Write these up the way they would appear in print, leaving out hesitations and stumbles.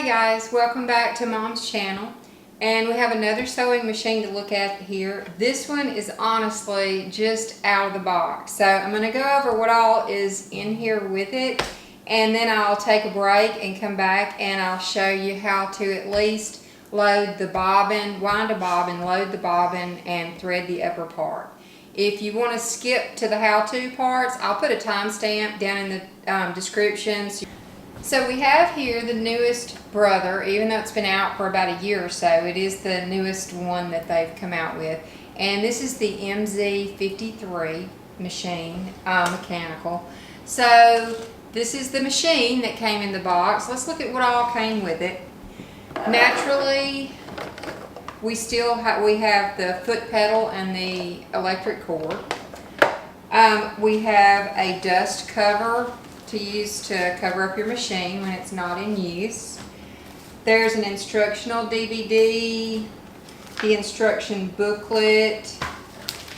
Hey guys, welcome back to Mom's channel, and we have another sewing machine to look at here. This one is honestly just out of the box, so I'm going to go over what all is in here with it, and then I'll take a break and come back and I'll show you how to at least load the bobbin, wind a bobbin, load the bobbin, and thread the upper part. If you want to skip to the how-to parts, I'll put a timestamp down in the description. So we have here the newest Brother, even though it's been out for about a year or so, it is the newest one that they've come out with. And this is the MZ53 machine, mechanical. So this is the machine that came in the box. Let's look at what all came with it. Naturally, we have the foot pedal and the electric cord. We have a dust cover to use to cover up your machine when it's not in use. There's an instructional DVD, the instruction booklet,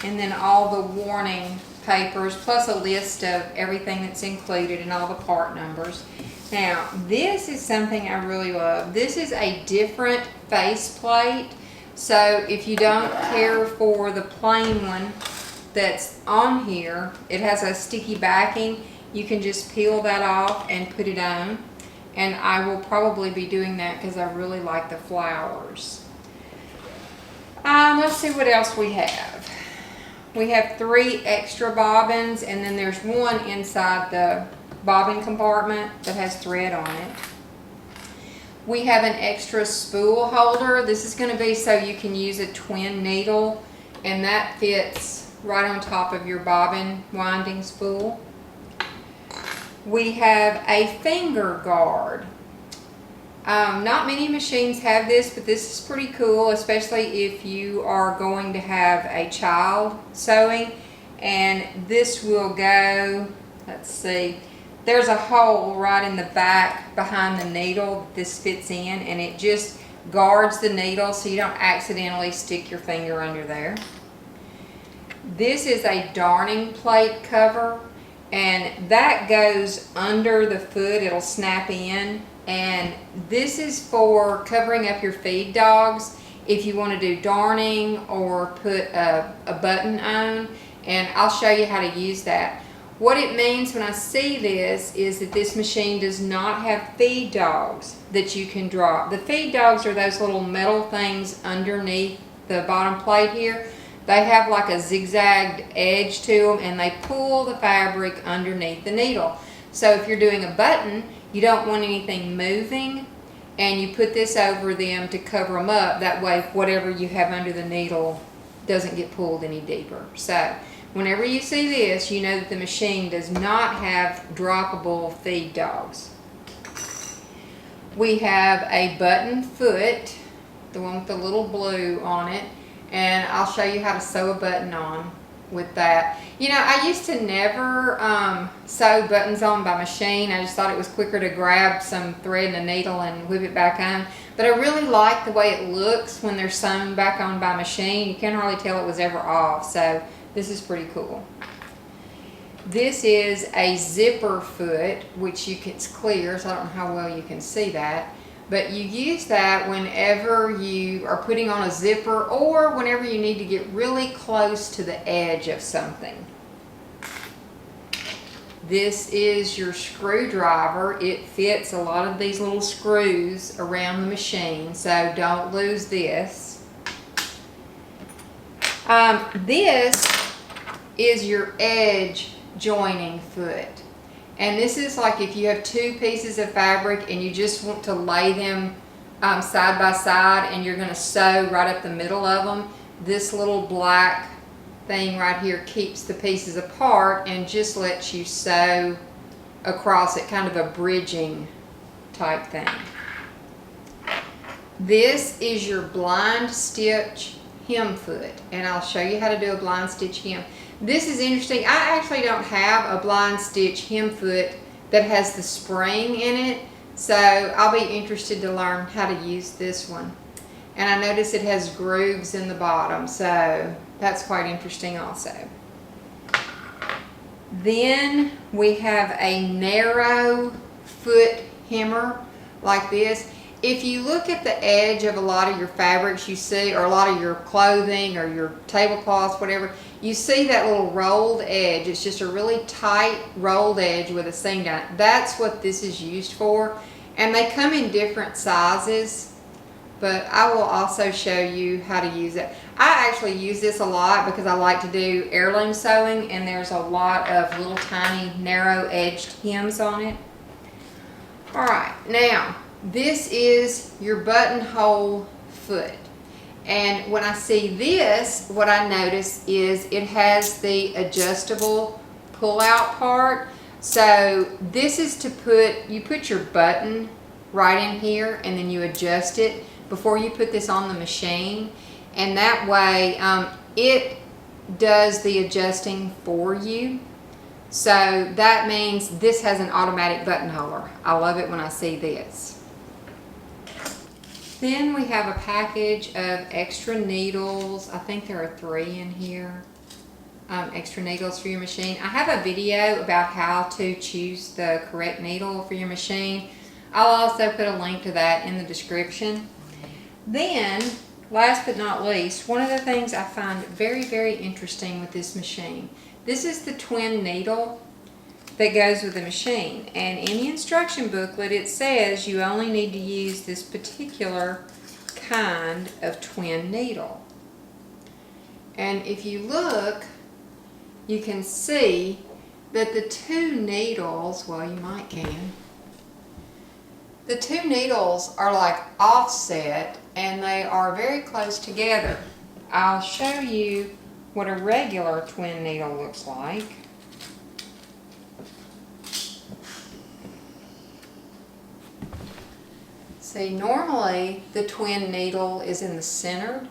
and then all the warning papers, plus a list of everything that's included and all the part numbers. Now, this is something I really love. This is a different faceplate, so if you don't care for the plain one that's on here, it has a sticky backing. You can just peel that off and put it on, and I will probably be doing that because I really like the flowers. Let's see what else we have. We have 3 extra bobbins, and then there's one inside the bobbin compartment that has thread on it. We have an extra spool holder. This is going to be so you can use a twin needle, and that fits right on top of your bobbin winding spool. We have a finger guard. Not many machines have this, but this is pretty cool, especially if you are going to have a child sewing. And this will go, let's see, there's a hole right in the back behind the needle this fits in, and it just guards the needle so you don't accidentally stick your finger under there. This is a darning plate cover, and that goes under the foot. It'll snap in, and this is for covering up your feed dogs if you want to do darning or put a button on, and I'll show you how to use that. What it means when I see this is that this machine does not have feed dogs that you can drop. The feed dogs are those little metal things underneath the bottom plate here. They have like a zigzagged edge to them, and they pull the fabric underneath the needle. So if you're doing a button, you don't want anything moving, and you put this over them to cover them up. That way whatever you have under the needle doesn't get pulled any deeper. So whenever you see this, you know that the machine does not have droppable feed dogs. We have a button foot, the one with the little blue on it, and I'll show you how to sew a button on with that. You know, I used to never sew buttons on by machine. I just thought it was quicker to grab some thread and a needle and whip it back on. But I really like the way it looks when they're sewn back on by machine. You can't hardly tell it was ever off, so this is pretty cool. This is a zipper foot, which it's clear, so I don't know how well you can see that. But you use that whenever you are putting on a zipper or whenever you need to get really close to the edge of something. This is your screwdriver. It fits a lot of these little screws around the machine, so don't lose this. This is your edge joining foot. And this is like if you have 2 pieces of fabric and you just want to lay them side by side, and you're going to sew right up the middle of them. This little black thing right here keeps the pieces apart and just lets you sew across it, kind of a bridging type thing. This is your blind stitch hem foot, and I'll show you how to do a blind stitch hem. This is interesting. I actually don't have a blind stitch hem foot that has the spring in it, so I'll be interested to learn how to use this one. And I notice it has grooves in the bottom, so that's quite interesting also. Then we have a narrow foot hemmer like this, if you look at the edge of a lot of your fabrics you see, or a lot of your clothing or your tablecloths, whatever, you see that little rolled edge. It's just a really tight rolled edge with a seam down it. That's what this is used for. And they come in different sizes, but I will also show you how to use it. I actually use this a lot because I like to do heirloom sewing, and there's a lot of little tiny narrow edged hems on it. All right, now this is your buttonhole foot. And when I see this, what I notice is it has the adjustable pull-out part. So this is to you put your button right in here, and then you adjust it before you put this on the machine. And that way it does the adjusting for you. So that means this has an automatic buttonholer. I love it when I see this. Then we have a package of extra needles. I think there are 3 in here. Extra needles for your machine. I have a video about how to choose the correct needle for your machine. I'll also put a link to that in the description. Then, last but not least, one of the things I find very, very interesting with this machine. This is the twin needle that goes with the machine. And in the instruction booklet, it says you only need to use this particular kind of twin needle. And if you look, you can see that the 2 needles, well, you might can, the 2 needles are like offset, and they are very close together. I'll show you what a regular twin needle looks like. See, normally the twin needle is in the center.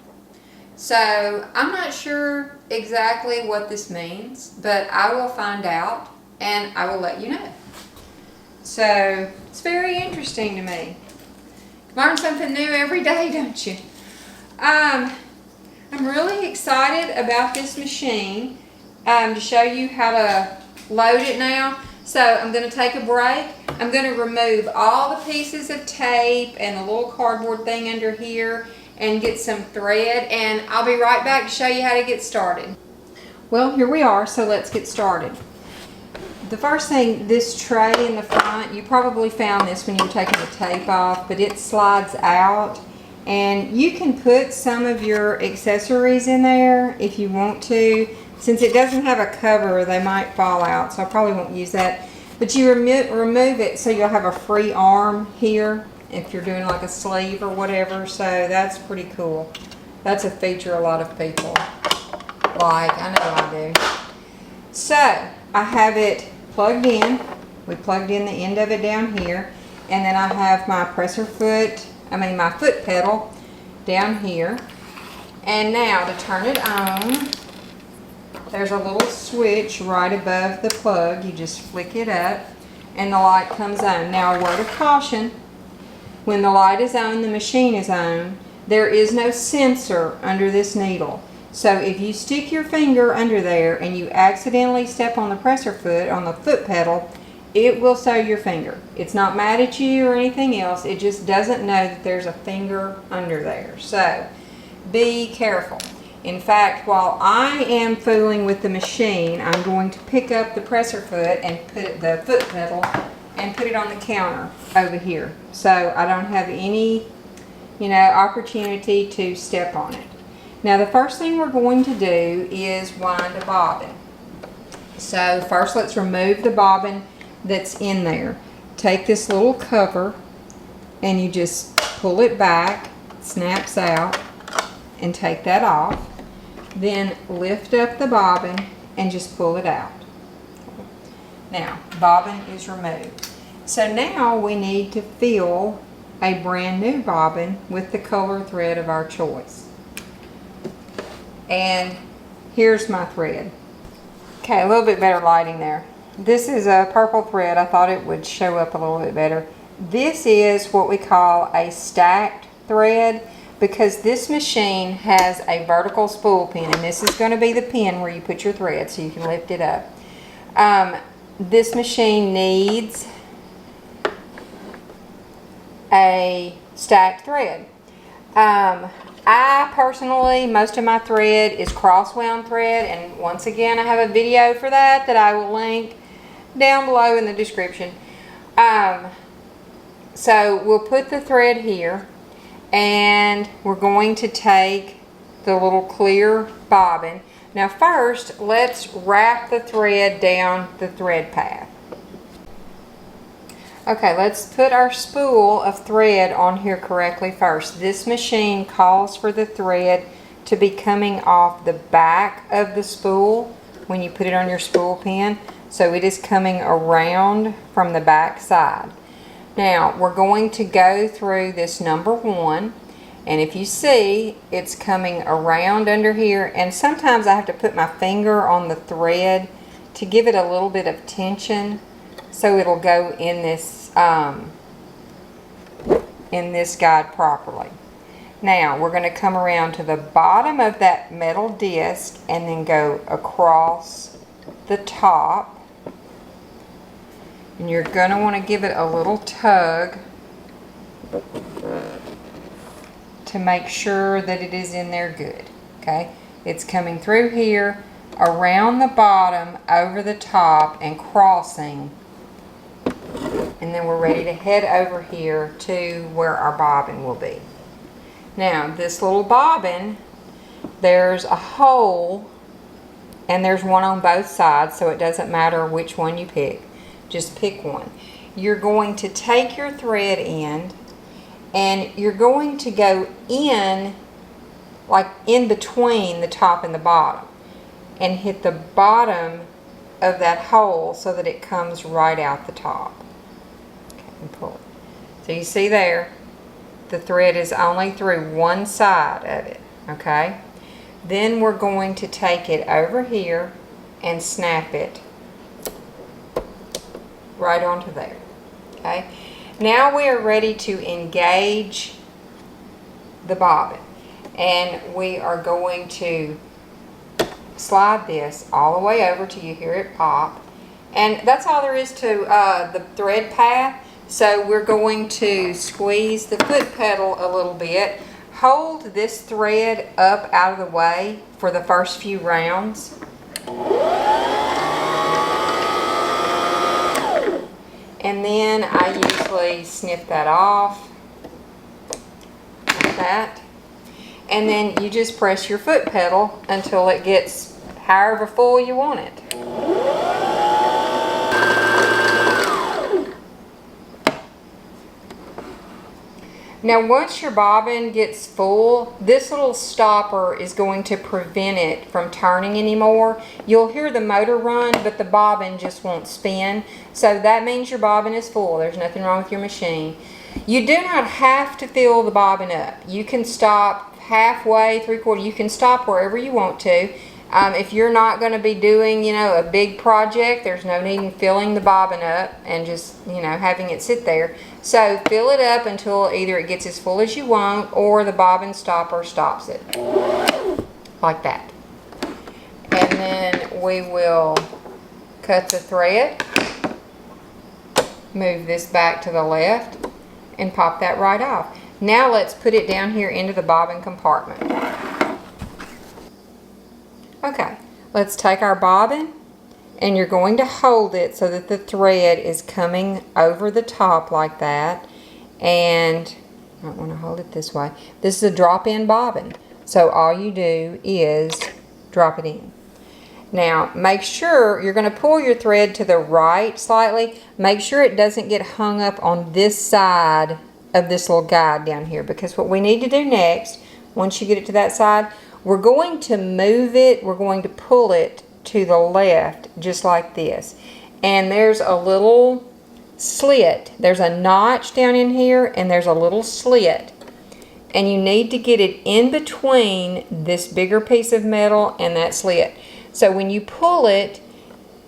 So I'm not sure exactly what this means, but I will find out and I will let you know. So it's very interesting to me. Learn something new every day, don't you? I'm really excited about this machine to show you how to load it now. So I'm going to take a break. I'm going to remove all the pieces of tape and the little cardboard thing under here and get some thread, and I'll be right back to show you how to get started. Well, here we are, so let's get started. The first thing, this tray in the front, you probably found this when you were taking the tape off, but it slides out, and you can put some of your accessories in there if you want to. Since it doesn't have a cover, they might fall out, so I probably won't use that. But you remove it so you'll have a free arm here if you're doing like a sleeve or whatever, so that's pretty cool. That's a feature a lot of people like. I know I do. So I have it plugged in. We plugged in the end of it down here, and then I have my my foot pedal down here. And now to turn it on, there's a little switch right above the plug. You just flick it up and the light comes on. Now, a word of caution: when the light is on, the machine is on, there is no sensor under this needle. So if you stick your finger under there and you accidentally step on the presser foot, on the foot pedal, it will sew your finger. It's not mad at you or anything else. It just doesn't know that there's a finger under there. So be careful. In fact, while I am fooling with the machine, I'm going to pick up the presser foot and put the foot pedal and put it on the counter over here, so I don't have any, opportunity to step on it. Now, the first thing we're going to do is wind a bobbin. So first, let's remove the bobbin that's in there. Take this little cover and you just pull it back, it snaps out, and take that off. Then lift up the bobbin and just pull it out. Now, bobbin is removed. So now we need to fill a brand new bobbin with the color thread of our choice. And here's my thread. Okay, a little bit better lighting there. This is a purple thread. I thought it would show up a little bit better. This is what we call a stacked thread, because this machine has a vertical spool pin, and this is going to be the pin where you put your thread so you can lift it up. This machine needs a stacked thread. I personally, most of my thread is cross-wound thread, and once again I have a video for that I will link down below in the description. So we'll put the thread here, and we're going to take the little clear bobbin. Now first, let's wrap the thread down the thread path. Okay, let's put our spool of thread on here correctly first. This machine calls for the thread to be coming off the back of the spool when you put it on your spool pin. So it is coming around from the back side. Now, we're going to go through this number 1. And if you see, it's coming around under here. And sometimes I have to put my finger on the thread to give it a little bit of tension, so it'll go in this guide properly. Now we're going to come around to the bottom of that metal disc and then go across the top. And you're going to want to give it a little tug to make sure that it is in there good. Okay, it's coming through here, around the bottom, over the top, and crossing. And then we're ready to head over here to where our bobbin will be. Now, this little bobbin, there's a hole, and there's one on both sides, so it doesn't matter which one you pick. Just pick one. You're going to take your thread end, and you're going to go in, like in between the top and the bottom, and hit the bottom of that hole so that it comes right out the top. And pull it. So you see there, the thread is only through one side of it, okay? Then we're going to take it over here and snap it right onto there, okay? Now we are ready to engage the bobbin, and we are going to slide this all the way over till you hear it pop. And that's all there is to the thread path. So we're going to squeeze the foot pedal a little bit. Hold this thread up out of the way for the first few rounds. And then I usually snip that off, like that. And then you just press your foot pedal until it gets however full you want it. Now once your bobbin gets full, this little stopper is going to prevent it from turning anymore. You'll hear the motor run, but the bobbin just won't spin. So that means your bobbin is full. There's nothing wrong with your machine. You do not have to fill the bobbin up. You can stop halfway, 3/4. You can stop wherever you want to. If you're not going to be doing, a big project, there's no need in filling the bobbin up and just, having it sit there. So fill it up until either it gets as full as you want or the bobbin stopper stops it. Like that. And then we will cut the thread, move this back to the left, and pop that right off. Now let's put it down here into the bobbin compartment. Okay, let's take our bobbin, and you're going to hold it so that the thread is coming over the top like that. And I don't want to hold it this way. This is a drop-in bobbin, so all you do is drop it in. Now make sure you're going to pull your thread to the right slightly. Make sure it doesn't get hung up on this side of this little guide down here, because what we need to do next, once you get it to that side, we're going to move it, we're going to pull it to the left just like this. And there's a little slit. There's a notch down in here, and there's a little slit. And you need to get it in between this bigger piece of metal and that slit. So when you pull it,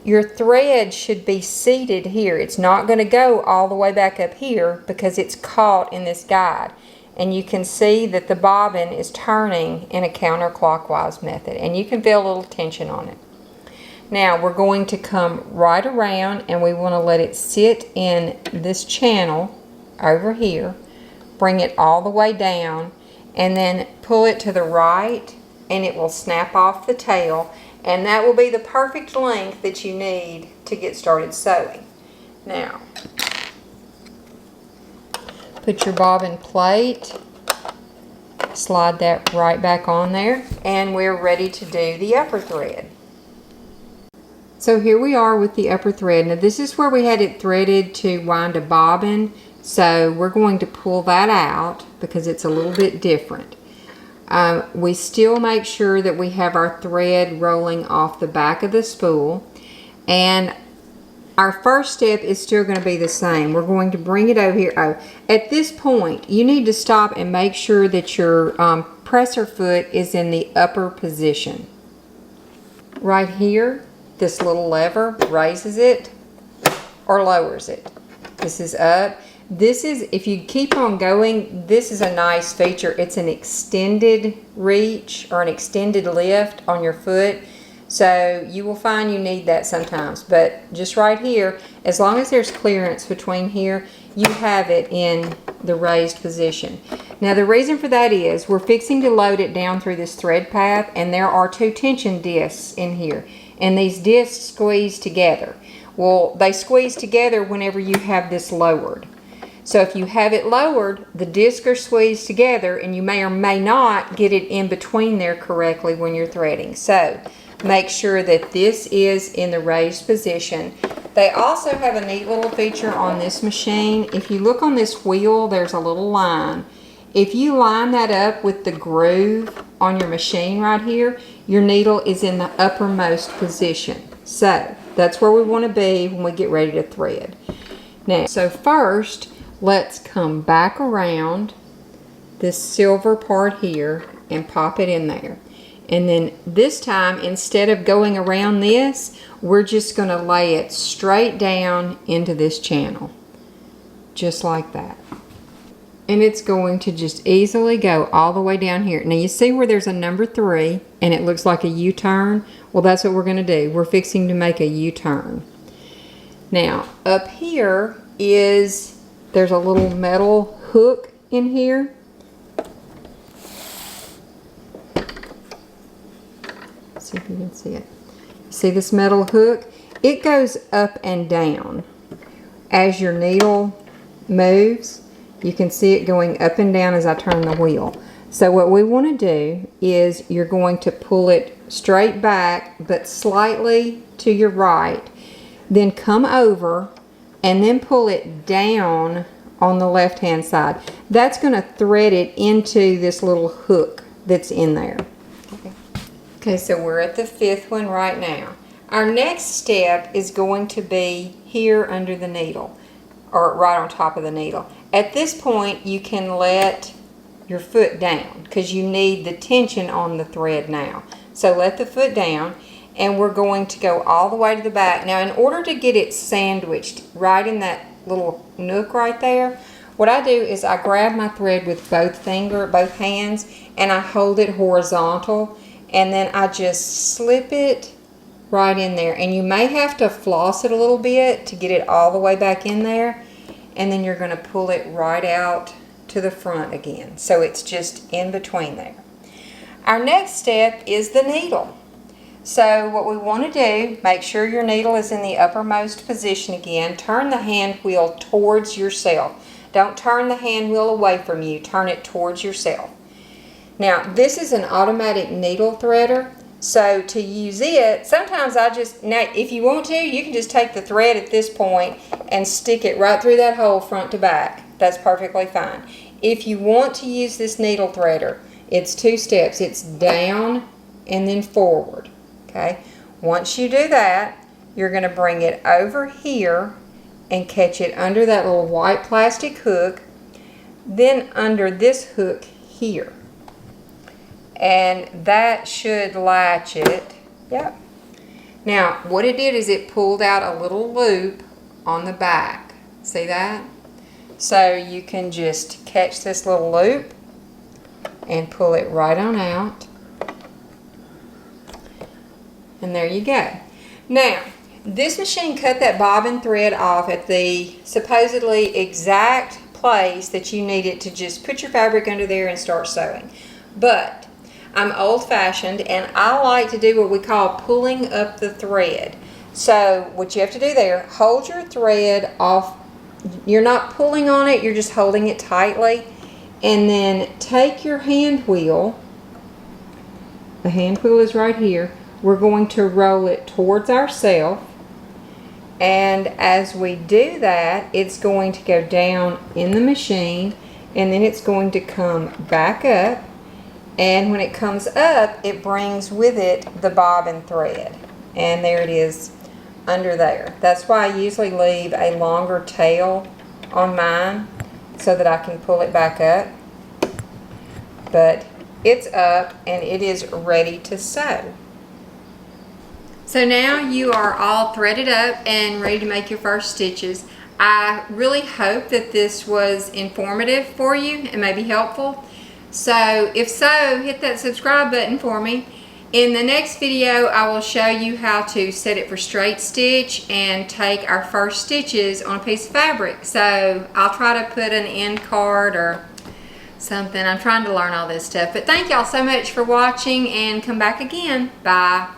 your thread should be seated here. It's not going to go all the way back up here because it's caught in this guide. And you can see that the bobbin is turning in a counterclockwise method, and you can feel a little tension on it. Now we're going to come right around, and we want to let it sit in this channel over here bring it all the way down, and then pull it to the right, and it will snap off the tail, and that will be the perfect length that you need to get started sewing. Now, put your bobbin plate, slide that right back on there, and we're ready to do the upper thread. So here we are with the upper thread. Now this is where we had it threaded to wind a bobbin, so we're going to pull that out because it's a little bit different. We still make sure that we have our thread rolling off the back of the spool, and our first step is still going to be the same. We're going to bring it over here. Oh, at this point, you need to stop and make sure that your presser foot is in the upper position. Right here, this little lever raises it or lowers it. This is up. This is, if you keep on going, this is a nice feature. It's an extended reach or an extended lift on your foot. So you will find you need that sometimes, but just right here, as long as there's clearance between here, you have it in the raised position. Now the reason for that is we're fixing to load it down through this thread path, and there are 2 tension discs in here, and these discs squeeze together. Well, they squeeze together whenever you have this lowered. So if you have it lowered, the discs are squeezed together, and you may or may not get it in between there correctly when you're threading. So make sure that this is in the raised position. They also have a neat little feature on this machine. If you look on this wheel, there's a little line. If you line that up with the groove on your machine right here, your needle is in the uppermost position. So that's where we want to be when we get ready to thread. Now, so first, let's come back around this silver part here and pop it in there. And then this time, instead of going around this, we're just going to lay it straight down into this channel. Just like that. And it's going to just easily go all the way down here. Now you see where there's a number 3 and it looks like a U-turn? Well, that's what we're going to do. We're fixing to make a U-turn. Now, up here there's a little metal hook in here. See if you can see it. See this metal hook? It goes up and down as your needle moves. You can see it going up and down as I turn the wheel. So what we want to do is you're going to pull it straight back but slightly to your right, then come over and then pull it down on the left hand side. That's going to thread it into this little hook that's in there. Okay, so we're at the 5th one right now. Our next step is going to be here under the needle, or right on top of the needle. At this point, you can let your foot down because you need the tension on the thread now. So let the foot down, and we're going to go all the way to the back. Now, in order to get it sandwiched right in that little nook right there, what I do is I grab my thread with both hands, and I hold it horizontal. And then I just slip it right in there. And you may have to floss it a little bit to get it all the way back in there. And then you're going to pull it right out to the front again. So it's just in between there. Our next step is the needle. So what we want to do, make sure your needle is in the uppermost position again. Turn the hand wheel towards yourself. Don't turn the hand wheel away from you. Turn it towards yourself. Now, this is an automatic needle threader, so to use it, sometimes now if you want to, you can just take the thread at this point and stick it right through that hole front to back. That's perfectly fine. If you want to use this needle threader, it's 2 steps. It's down and then forward, okay? Once you do that, you're going to bring it over here and catch it under that little white plastic hook, then under this hook here. And that should latch it. Yep. Now, what it did is it pulled out a little loop on the back. See that? So you can just catch this little loop and pull it right on out. And there you go. Now, this machine cut that bobbin thread off at the supposedly exact place that you need it to just put your fabric under there and start sewing. But I'm old-fashioned and I like to do what we call pulling up the thread. So what you have to do there, hold your thread off. You're not pulling on it, you're just holding it tightly. And then take your hand wheel. The hand wheel is right here. We're going to roll it towards ourselves. And as we do that, it's going to go down in the machine and then it's going to come back up. And when it comes up, it brings with it the bobbin thread. And there it is under there. That's why I usually leave a longer tail on mine so that I can pull it back up. But it's up and it is ready to sew. So now you are all threaded up and ready to make your first stitches. I really hope that this was informative for you and maybe helpful. So if so, hit that subscribe button for me. In the next video, I will show you how to set it for straight stitch and take our first stitches on a piece of fabric. So I'll try to put an end card or something. I'm trying to learn all this stuff. But thank y'all so much for watching and come back again. Bye.